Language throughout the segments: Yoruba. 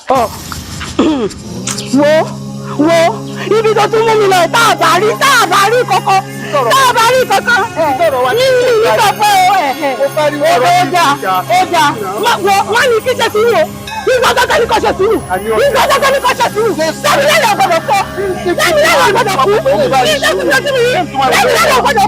wo ibi tó tún mú mi lọ tá a bá rí kankan ní ìgbà pé ó dà wọ́n ní kí ṣe sùúrù nígbà tó tẹ́lẹ̀ kọ́ ṣe sùúrù lẹ́mìlẹ́lẹ̀ ọ̀gbọ̀dọ̀ fọ́ lẹ́mìlẹ́lẹ̀ ọ̀gbọ̀dọ̀ fún lẹ́mìlẹ́lẹ̀ ọ̀gbọ̀dọ̀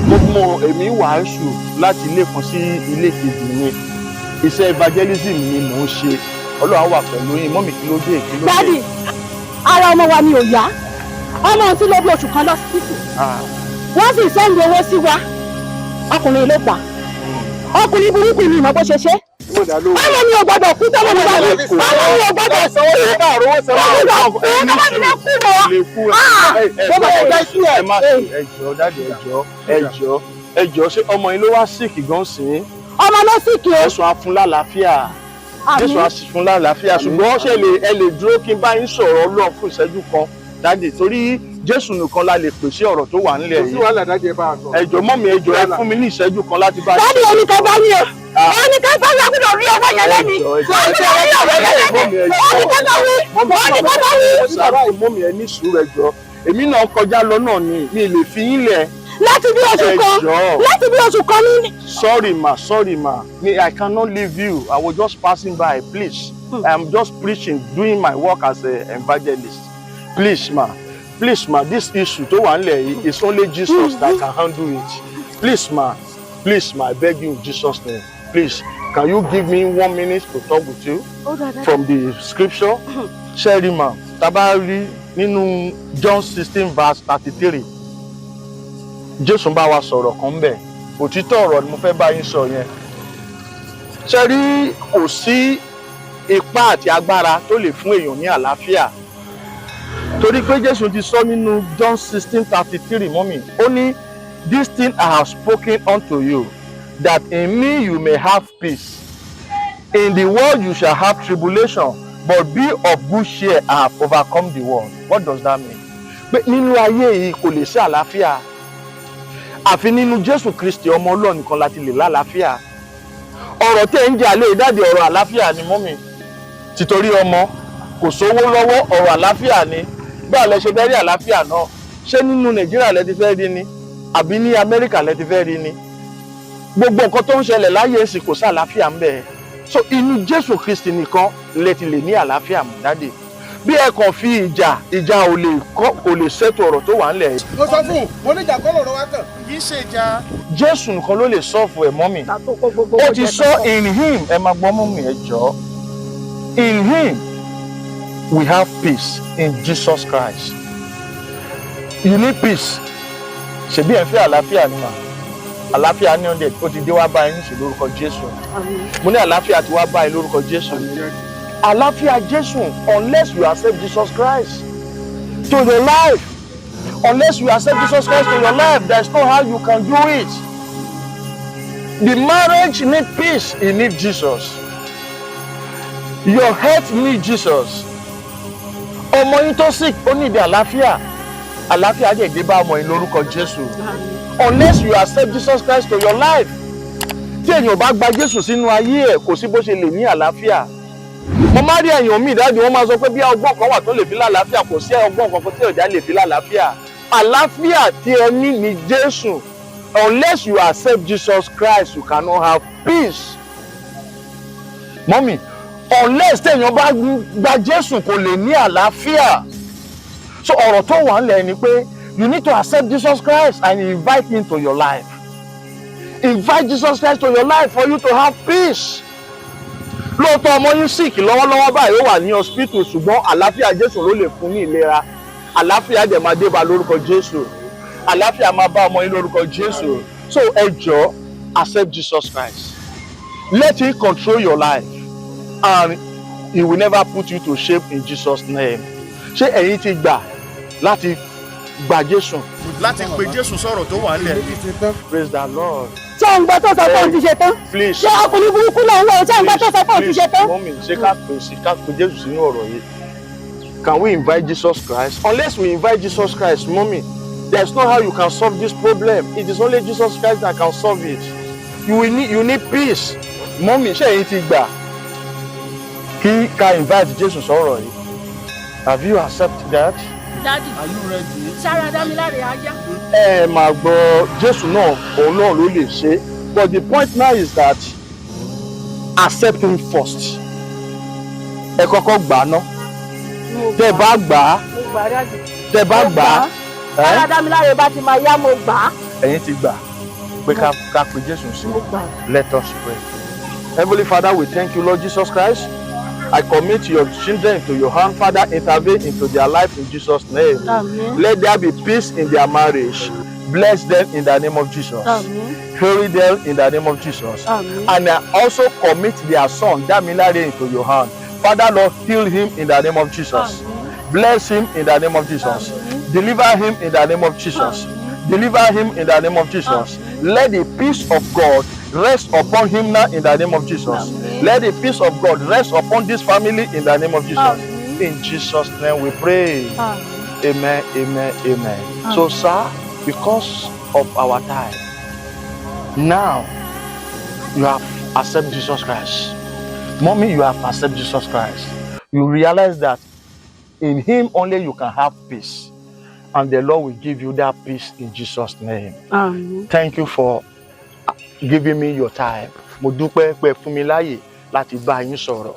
Gbogbo èmi wàásù láti ilé kan sí ilé kejì ni iṣẹ́ evangelism ni mò ń ṣe. Ọlọ́run wà pẹ̀lú yín. Mọ́mì kí ló dé? Dádì, ara ọmọ wa ni ò yá. Ọmọ tí ló bí oṣù kan lọ sí títì. Wọ́n sì sẹ́ndì owó sí wa. Ọkùnrin ló pa. Ọkùnrin burúkú ni ìmọ̀ bó ṣe ṣe. Ọmọ mi ò gbọdọ̀ kú tọ́lọ́ mi báyìí. Ọmọ mi ò gbọdọ̀ sanwó yẹn. Ẹjọ́ ṣé ọmọ yín ló wá sick gan sí? Ọmọ ló sick o. Jésù á fún lálàáfíà. Jésù á sì fún lálàáfíà. Ṣùgbọ́n ṣé ẹ lè dúró kí n bá yín sọ̀rọ̀ Ọlọ́run fún ìṣẹ́jú kan dáàdì torí Jésù nìkan la lè pèsè ọ̀rọ̀ tó wà nílẹ̀ yìí. Ẹjọ́ mọ́mì ẹjọ́ ẹ fún mi ní ìṣẹ́jú kan láti bá yín. Dáàdì oníkan bá ní o. Oníkan bá wí àbúrò rí ọmọ yẹn lẹ́ni. Mọ́mì ẹ ní sùúrù ẹjọ́. Èmi náà kọjá lọ náà ni mi lè fi yín lẹ̀. Láti bí oṣù kan ní. Sorry ma, I cannot leave you. I was just passing by, please. I am just preaching, doing my work as an evangelist. Please ma, this issue tó wà nílẹ̀ yìí is only Jesus that can handle it. Please ma, I beg you in Jesus' name. Please, can you give me 1 minute to talk with you from the scripture? Sherry ma, tabari nínú John 16 verse 33. Jésù bá wa sọ̀rọ̀ kan bẹ̀. Òtítọ́ ọ̀rọ̀ ni mo fẹ́ bá yín sọ yẹn. Ṣé rí kò sí ipá àti agbára tó lè fún èèyàn ní àlàáfíà. Torí pé Jésù ti sọ nínú John 16:33 mọ́mì. Ó ní, "This thing I have spoken unto you, that in me you may have peace. In the world you shall have tribulation, but be of good cheer, I have overcome the world." What does that mean? Pé nínú ayé yìí kò lè sí àlàáfíà. Àfi nínú Jésù Kristi ọmọ Ọlọ́run nìkan láti lè lálàáfíà. Ọ̀rọ̀ tẹ́ ń jà lé ìdáde ọ̀rọ̀ àlàáfíà ni mọ́mì. Títorí ọmọ kò sówó lọ́wọ́ ọ̀rọ̀ àlàáfíà ni. Báwo lẹ ṣe fẹ́ rí àlàáfíà náà? Ṣé nínú Nàìjíríà lẹ ti fẹ́ rí ni? Àbí ní Amẹ́ríkà lẹ ti fẹ́ rí ni? Gbogbo nǹkan tó ń ṣẹlẹ̀ láyé èsì kò sí àlàáfíà ń bẹ. So inú Jésù Kristi nìkan lẹ ti lè ní àlàáfíà mú dáde. Bí ẹ kàn fi ìjà ò lè ṣètò ọ̀rọ̀ tó wà ńlẹ̀. Mo sọ fún un, mo ní ìjà kọ́ lọ̀rọ̀ wa kàn. Kì í ṣe ìjà. Jésù nìkan ló lè sọ́ọ̀fù ẹ̀ mọ́mì. Ó ti sọ in him, ẹ máa gbọ́ mọ́mì ẹ jọ̀ọ́. In him we have peace in Jesus Christ. You need peace. Ṣebí ẹ fẹ́ àlàáfíà ni mà. Àlàáfíà ní ọ̀dẹ̀ ó ti dé wá báyìí ní lórúkọ Jésù. Mo ní àlàáfíà ti wá báyìí lórúkọ Jésù. Àlàáfíà Jésù, unless you accept Jesus Christ to your life, unless you accept Jesus Christ to your life, there's no how you can do it. The marriage need peace, it need Jesus. Your health need Jesus. Ọmọ yín tó sick, ó need àlàáfíà. Àlàáfíà dẹ̀ dé bá ọmọ yín lórúkọ Jésù. Unless you accept Jesus Christ to your life. Tí èèyàn bá gba Jésù sínú ayé ẹ̀, kò sí bó ṣe lè ní àlàáfíà. Mo máa rí èèyàn míì dájú wọ́n máa sọ pé bí ọgbọ́n kan wà tó lè fi lálàáfíà, kò sí ọgbọ́n kankan tí ọ̀já lè fi lálàáfíà. Àlàáfíà tí ẹ ní ní Jésù. Unless you accept Jesus Christ, you cannot have peace. Mọ́mì, unless téèyàn bá gba Jésù kò lè ní àlàáfíà. So ọ̀rọ̀ tó wà ńlẹ̀ ni pé you need to accept Jesus Christ and invite him to your life. Invite Jesus Christ to your life for you to have peace. Lóòótọ́ ọmọ yín sick lọ́wọ́lọ́wọ́ báyìí ó wà ní hospital ṣùgbọ́n àlàáfíà Jésù ló lè fún ní ìlera. Àlàáfíà dẹ̀ máa dé bá lórúkọ Jésù. Àlàáfíà máa bá ọmọ yín lórúkọ Jésù. So ẹ jọ̀ọ́ accept Jesus Christ. Let him control your life and he will never put you to shame in Jesus' name. Ṣé ẹ̀yin ti gbà láti gba Jésù. Láti pe Jésù sọ̀rọ̀ tó wà nílẹ̀. Praise the Lord. Ṣé ń gbọ́ tó sọ pé òun ti ṣe tán? Please. Ṣé ọkùnrin burúkú náà ń wọ̀? Ṣé ń gbọ́ tó sọ pé òun ti ṣe tán? Mọ́mí, ṣé ká pe Jésù sínú ọ̀rọ̀ yìí? Can we invite Jesus Christ? Unless we invite Jesus Christ, Mommy, there's no how you can solve this problem. It is only Jesus Christ that can solve it. You need peace. Mommy, ṣé èyí ti gbà kí ká invite Jesus sọ̀rọ̀ yìí? Have you accepted that? Daddy, Are you ready? Sára Dámiláre ajá. Ẹ máa gbọ́ Jésù náà, òun náà ló lè ṣe. But the point now is that accept him first. Ẹ kọ́kọ́ gbà á ná. Tẹ́ bá gbà á. Mo gbà Daddy. Tẹ́ bá gbà á. Sára Dámiláre bá ti máa yá mo gbà á. Ẹ̀yin ti gbà pé ká pe Jésù sí. Mo gbà. Let us pray. Heavenly Father, we thank you, Lord Jesus Christ. I commit your children into your hand. Father, intervene into their life in Jesus' name. Amen. Let there be peace in their marriage. Bless them in the name of Jesus. Amen. Carry them in the name of Jesus. Amen. And I also commit their son, Damilare, into your hand. Father, Lord, heal him in the name of Jesus. Amen. Bless him in the name of Jesus. Amen. Deliver him in the name of Jesus. Amen. Deliver him in the name of Jesus. Let the peace of God rest upon him now in the name of Jesus. Amen. Let the peace of God rest upon this family in the name of Jesus. Amen. In Jesus' name we pray. Amen. Amen, amen, amen. Amen. So, sir, because of our time, now you have accepted Jesus Christ. Mommy, you have accepted Jesus Christ. You realize that in him only you can have peace. And the Lord will give you that peace in Jesus' name. Amen. Thank you for giving me your time. Mo dúpẹ́ pé fún mi láyè láti bá yín sọ̀rọ̀.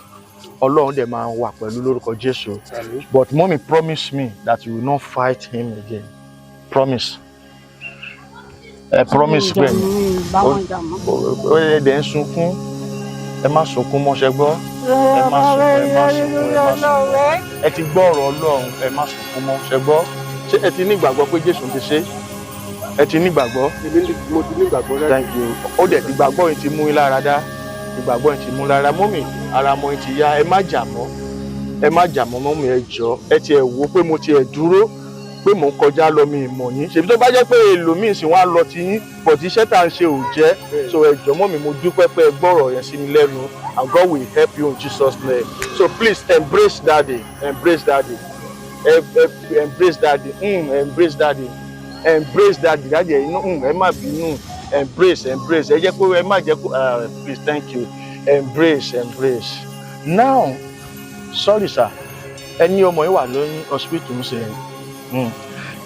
Ọlọ́run dẹ̀ máa wà pẹ̀lú lórúkọ Jésù. But mommy promise me that you will not fight him again. Promise. Promise pé ó yẹ dẹ̀ ń sunkún. Ẹ má sunkún mọ́ ṣẹ gbọ́. Ẹ má sunkún. Ẹ ti gbọ́ ọ̀rọ̀ Ọlọ́run. Ẹ má sunkún mọ́ ṣẹ gbọ́. Ṣé ẹ ti ní ìgbàgbọ́ pé Jésù ti ṣe? Ẹ ti ní ìgbàgbọ́? Mo ti ní ìgbàgbọ́ rẹ̀. Thank you. Ó dẹ̀ ìgbàgbọ́ yìí ti mú yín lára dá. Ìgbàgbọ́ yìí ti mú lára. Mọ́mì, ara mọ́ yín ti yá. Ẹ má jà mọ́. Ẹ má jà mọ́ mọ́mì, ẹ jọ̀ọ́. Ẹ ti ẹ̀ wò pé mo ti ẹ̀ dúró pé mò ń kọjá lọ mi ìmọ̀ yín. Ṣèbí tó bá jẹ́ pé èlòmíì sì wọ́n á lọ ti yín, but iṣẹ́ tá à ń ṣe ò jẹ́. So ẹ jọ̀ọ́ mọ́mì, mo dúpẹ́ pé ẹ gbọ́rọ̀ yẹn sí mi lẹ́nu. And God will help you in Jesus' name. So please embrace Daddy. Embrace Daddy. Embrace Daddy. Embrace Daddy. Embrace Daddy. Daddy, ẹ má bínú. Embrace. Ẹ jẹ́ kó ẹ má jẹ́ kó please, thank you. Embrace. Now, sorry sir. Ẹni ọmọ yìí wà lóyún hospital ń ṣe.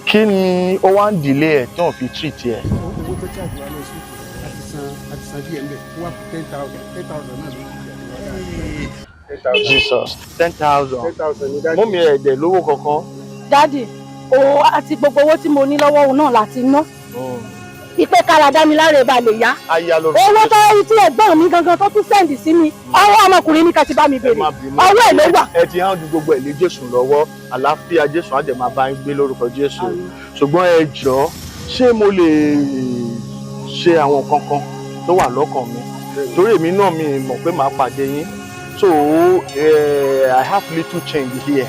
Kí ni ó wá ń delay ẹ̀ tí wọ́n fi treat ẹ̀? Owó tó ṣáàjì wa lọ sí àti san díẹ̀ ńbẹ̀. Ó wá 10,000 náà ló Jesus, 10,000. 10,000 ní dájú. Mọ́mì ẹ̀dẹ̀ lówó kankan. Daddy, owó àti gbogbo owó tí mo ní lọ́wọ́ òun náà láti ná. Ipe kára Dámiláre bá lè yá. Aya lọ. Owó tó rí tí ẹ̀gbọ́n mi gangan tó tún sẹ́ǹdì sí mi. Ọwọ́ ọmọkùnrin ní ká ti bá mi béèrè. Ọwọ́ ẹ̀ ló wà. Ẹ ti hàn ju gbogbo ẹ̀ lé Jésù lọ́wọ́. Àlàáfíà Jésù á dẹ̀ máa bá yín gbé lórúkọ Jésù. Ṣùgbọ́n ẹ jọ̀ọ́, ṣé mo lè ṣe àwọn kankan tó wà lọ́kàn mi? Torí èmi náà mi mọ̀ pé màá pàdé yín. So I have little change here.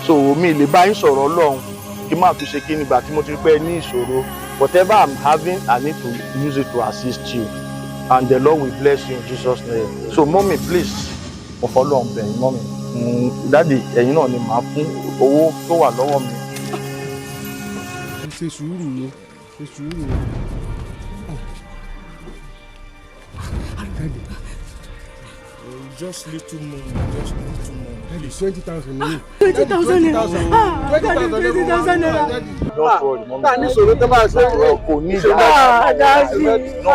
So mi lè bá yín sọ̀rọ̀ Ọlọ́run kí n má fi ṣe kí nígbà tí mo ti rí pé ẹ ní ìṣòro. Whatever I'm having, I need to use it to assist you. And the Lord will bless you in Jesus' name. So mommy, please, mo fọlọ́ ọ̀bẹ yín mommy. Daddy, ẹ̀yin náà ni màá fún owó tó wà lọ́wọ́ mi. Ṣe sùúrù ni. Just little more. Please. 20,000 naira. 20,000 naira. 20,000 naira. Don't worry, mommy. Ní ìṣòro tó bá ṣe é. Kò ní ìdá. Daddy. No.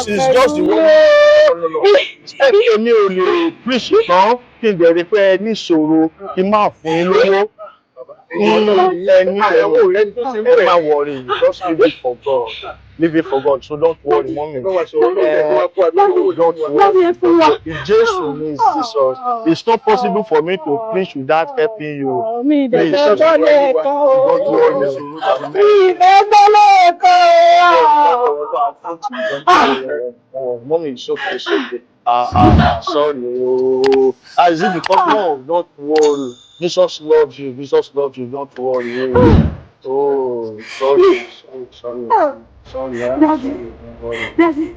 It's just the way. No. Èmi ò lè preach tán kí n dẹ̀ rí pé ẹ ní ìṣòro kí n máa fún yín lówó. Ẹ má worry, just leave it for God. Leave it for God, so don't worry, mommy. Don't worry. Jesus needs Jesus. It's not possible for me to preach without helping you. Please, don't worry. Mommy, it's okay. Sorry. Oh. Is it because no, don't worry. Jesus loves you. Jesus loves you. Don't worry. Oh, sorry. Sorry. Daddy, Daddy,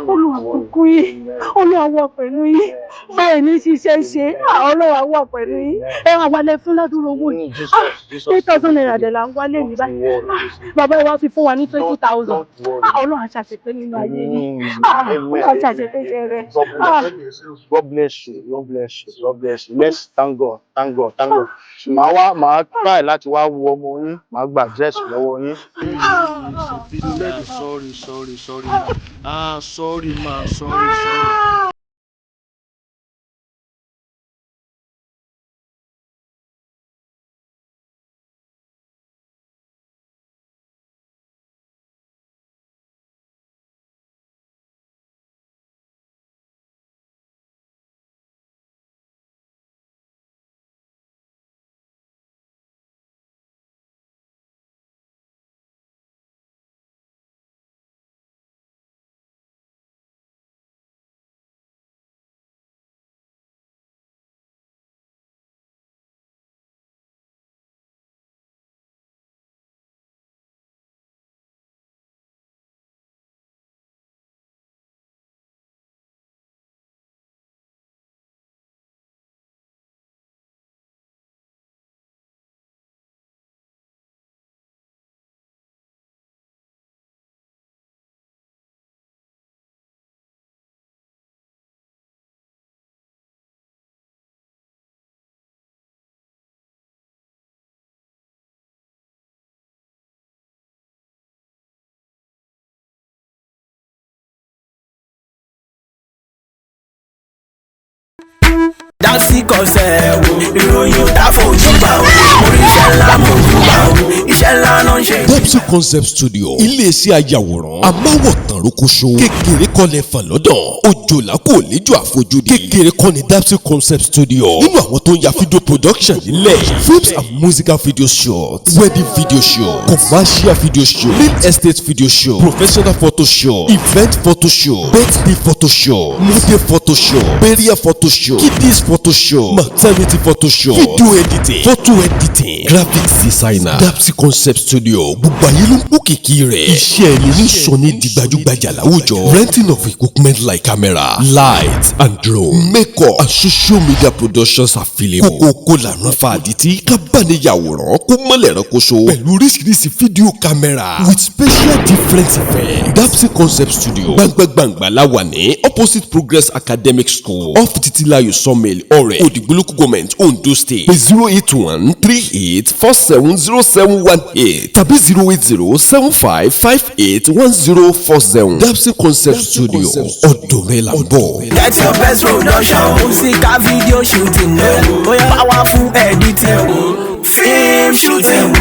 olùwàkùnkùn yìí, olùwàwọ̀ pẹ̀lú yìí, báyìí ní ṣiṣẹ́ ṣe, olùwàwọ̀ pẹ̀lú yìí, ẹ wà wálé fún ládùúró owó yìí. 8,000 naira dẹ̀ là ń wálé mi báyìí. Bàbá wa fi fún wa ní 20,000. Ọlọ́run àṣàṣepé nínú ayé yìí. Ọlọ́run àṣàṣepé ṣe rẹ̀. God bless you. God bless you. God bless you. Let's thank God. Thank God. Thank God. Màá try láti wá wo ọmọ yín. Màá gba address lọ́wọ́ yín. Sorry. Sorry, ma. Sorry. Dapsy concept ìròyìn ò dá fojú bá o oríṣẹ́ ńlá mojú bá o iṣẹ́ ńlá ló ń ṣe. Dapsy concept studio iléeṣẹ́ ayàwòrán amáwọ̀tán rókóṣó kékeré kọ́lẹ̀ fà lọ́dọ̀ òjòlá kò léjò àfojúdi kékeré kọ́ ni Dapsy concept studio nínú àwọn tó ń ya video production nílẹ̀ films and musical video shots wedding video show commercial video show real estate video show professional photo show event photo show birthday photo show model photo show burial photo show kiddies photo show maternity photo show video editing photo editing graphics designer Dapsy concept studio gbogbo ayé ló ń kó kìkì rẹ̀ iṣẹ́ ẹni ní sọ ní di gbajúgbajà láwùjọ renting of equipment like camera light and drone makeup and social media productions available kókó lànà fàdítì kábàániyàwòrán kó mọ́lẹ̀ ránkoṣo pẹ̀lú oríṣiríṣi fídíò camera with special different effects Dapsy concept studio gbangbangba la wà ní opposite progress academic school off titilayo sawmill ọ̀rẹ́ òdìgbòlókù government Ondo state pé 08138470718 tàbí 08075581040 Dapsy concept studio ọ̀dọ̀ rẹ̀ là ń bọ̀. Get your best production musical video shooting powerful editing film shooting